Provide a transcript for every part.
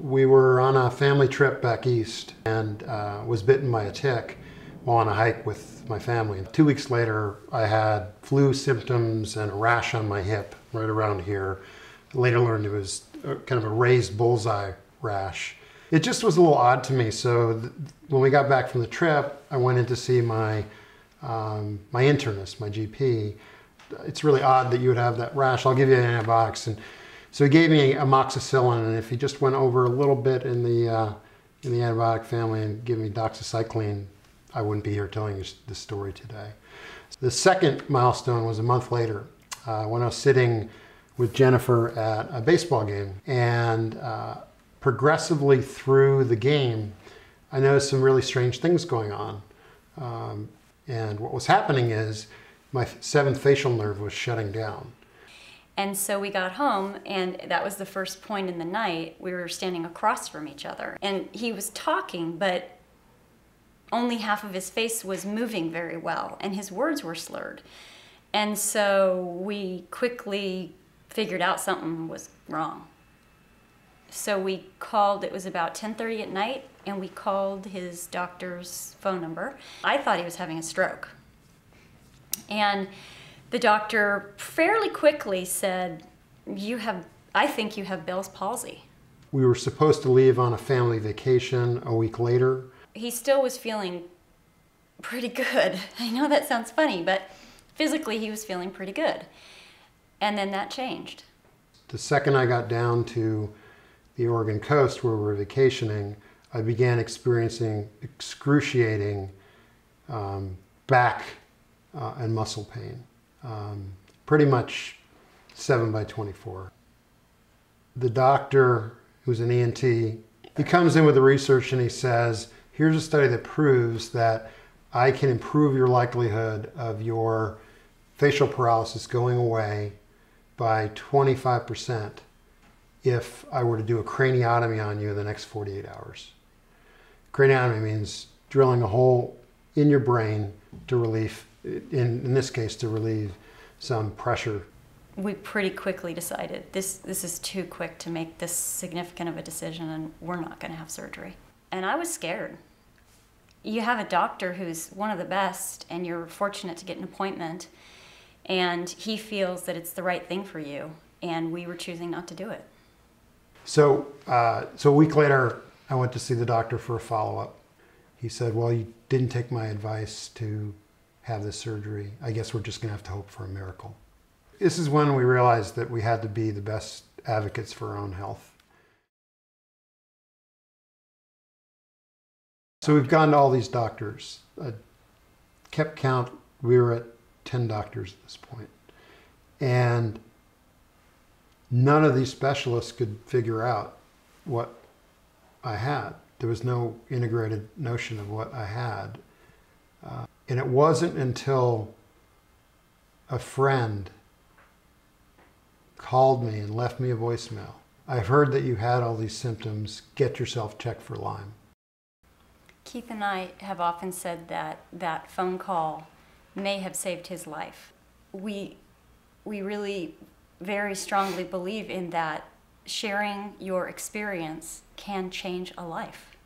We were on a family trip back east and was bitten by a tick while on a hike with my family. 2 weeks later, I had flu symptoms and a rash on my hip right around here. I later learned it was kind of a raised bullseye rash. It just was a little odd to me. So when we got back from the trip, I went in to see my internist, my GP. It's really odd that you would have that rash. I'll give you antibiotics. And so he gave me amoxicillin, and if he just went over a little bit in the antibiotic family and give me doxycycline, I wouldn't be here telling you this story today. The second milestone was a month later when I was sitting with Jennifer at a baseball game, and progressively through the game, I noticed some really strange things going on. And what was happening is my seventh facial nerve was shutting down. And so we got home, and that was the first point in the night. We were standing across from each other, and he was talking, but only half of his face was moving very well, and his words were slurred. And so we quickly figured out something was wrong. So we called, it was about 10:30 at night, and we called his doctor's phone number. I thought he was having a stroke. And the doctor fairly quickly said, I think you have Bell's palsy. We were supposed to leave on a family vacation a week later. He still was feeling pretty good. I know that sounds funny, but physically he was feeling pretty good. And then that changed. The second I got down to the Oregon coast where we were vacationing, I began experiencing excruciating back and muscle pain. Pretty much 7/24. The doctor, who's an ENT, he comes in with the research and he says, here's a study that proves that I can improve your likelihood of your facial paralysis going away by 25% if I were to do a craniotomy on you in the next 48 hours. Craniotomy means drilling a hole in your brain to relieve, in this case, to relieve some pressure. We pretty quickly decided this is too quick to make this significant of a decision, and we're not going to have surgery. And I was scared. You have a doctor who's one of the best, and you're fortunate to get an appointment, and he feels that it's the right thing for you, and we were choosing not to do it. So a week later, I went to see the doctor for a follow-up. He said, well, you didn't take my advice to have this surgery. I guess we're just going to have to hope for a miracle. This is when we realized that we had to be the best advocates for our own health. So we've gone to all these doctors. I kept count, we were at 10 doctors at this point. And none of these specialists could figure out what I had. There was no integrated notion of what I had. And it wasn't until a friend called me and left me a voicemail. I've heard that you had all these symptoms. Get yourself checked for Lyme. Keith and I have often said that that phone call may have saved his life. We really very strongly believe in that sharing your experience can change a life.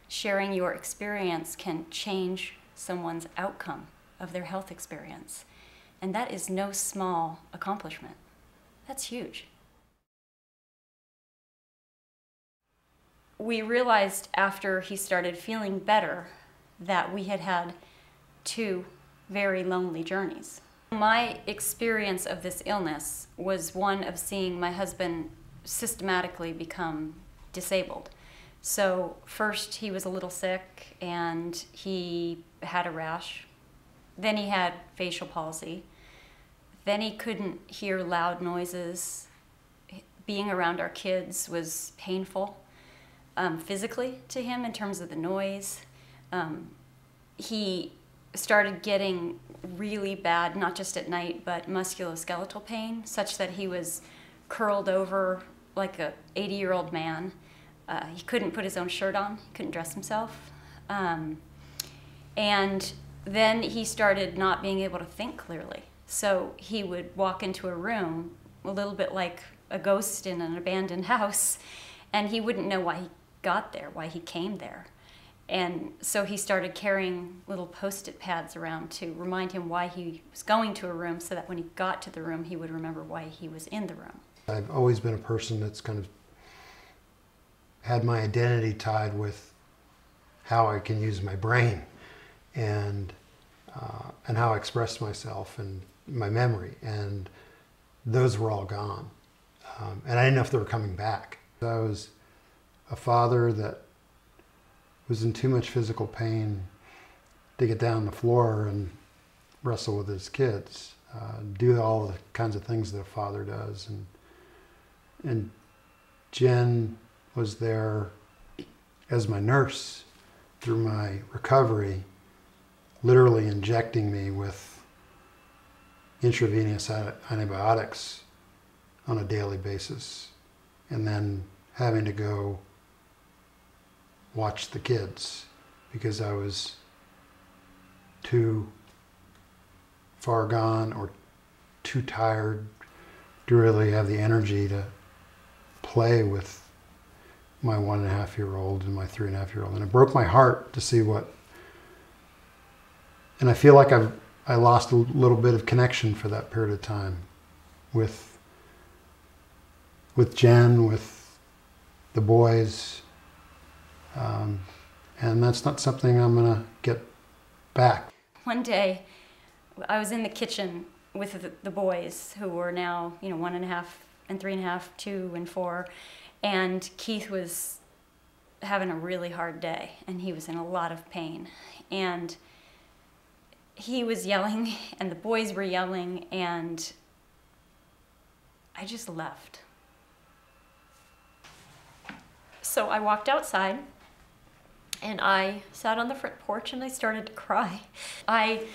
Sharing your experience can change someone's outcome of their health experience. And that is no small accomplishment. That's huge. We realized after he started feeling better that we had had 2 very lonely journeys. My experience of this illness was one of seeing my husband systematically become disabled. So first he was a little sick and he had a rash. Then he had facial palsy. Then he couldn't hear loud noises. Being around our kids was painful physically to him in terms of the noise. He started getting really bad, not just at night, but musculoskeletal pain, such that he was curled over like a 80-year-old man. He couldn't put his own shirt on, he couldn't dress himself. And then he started not being able to think clearly. So he would walk into a room, a little bit like a ghost in an abandoned house, And he wouldn't know why he got there, why he came there. And so he started carrying little Post-it pads around to remind him why he was going to a room, so that when he got to the room, he would remember why he was in the room. I've always been a person that's kind of had my identity tied with how I can use my brain and how I express myself and my memory. And those were all gone. And I didn't know if they were coming back. I was a father that was in too much physical pain to get down on the floor and wrestle with his kids, do all the kinds of things that a father does. And Jen was there as my nurse through my recovery, literally injecting me with intravenous antibiotics on a daily basis, and then having to go watch the kids because I was too far gone or too tired to really have the energy to play with my 1.5-year-old and my 3.5-year-old. And it broke my heart to see what, and I feel like I lost a little bit of connection for that period of time with Jen, with the boys. And that's not something I'm gonna get back. One day, I was in the kitchen with the boys, who were now, 1.5 and 3.5, 2 and 4, and Keith was having a really hard day, and he was in a lot of pain. And he was yelling, and the boys were yelling, and I just left. So I walked outside, and I sat on the front porch and I started to cry. I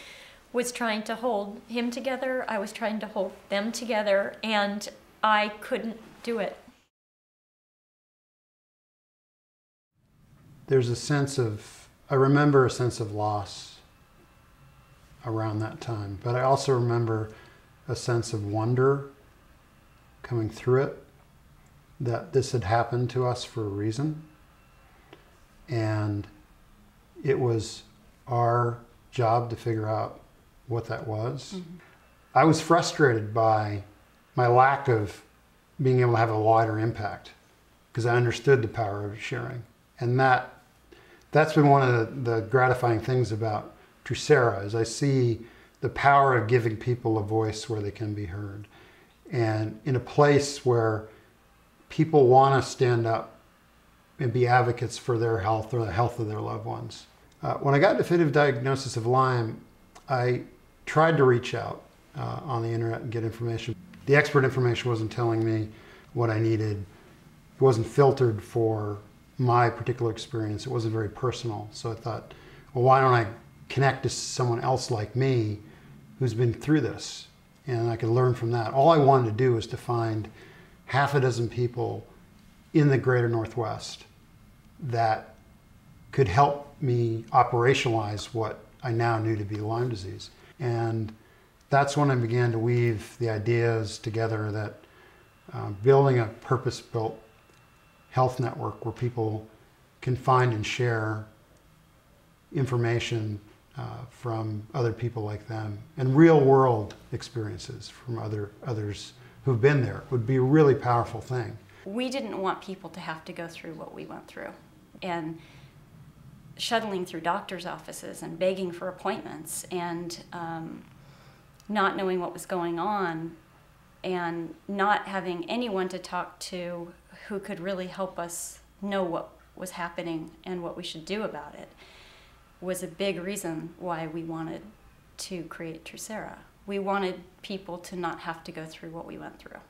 was trying to hold him together, I was trying to hold them together, and I couldn't do it. There's a sense of, I remember a sense of loss around that time, but I also remember a sense of wonder coming through it, that this had happened to us for a reason. And it was our job to figure out what that was. Mm-hmm. I was frustrated by my lack of being able to have a wider impact because I understood the power of sharing. And that's been one of the gratifying things about Trusera, is I see the power of giving people a voice where they can be heard. And in a place where people want to stand up and be advocates for their health or the health of their loved ones. When I got a definitive diagnosis of Lyme, I tried to reach out on the internet and get information. The expert information wasn't telling me what I needed. It wasn't filtered for my particular experience. It wasn't very personal. So I thought, well, why don't I connect to someone else like me who's been through this? And I could learn from that. All I wanted to do was to find 6 people in the greater Northwest that could help me operationalize what I now knew to be Lyme disease. And that's when I began to weave the ideas together that building a purpose-built health network where people can find and share information from other people like them and real-world experiences from others who've been there would be a really powerful thing. We didn't want people to have to go through what we went through, and shuttling through doctor's offices and begging for appointments and not knowing what was going on and not having anyone to talk to who could really help us know what was happening and what we should do about it was a big reason why we wanted to create Trusera. We wanted people to not have to go through what we went through.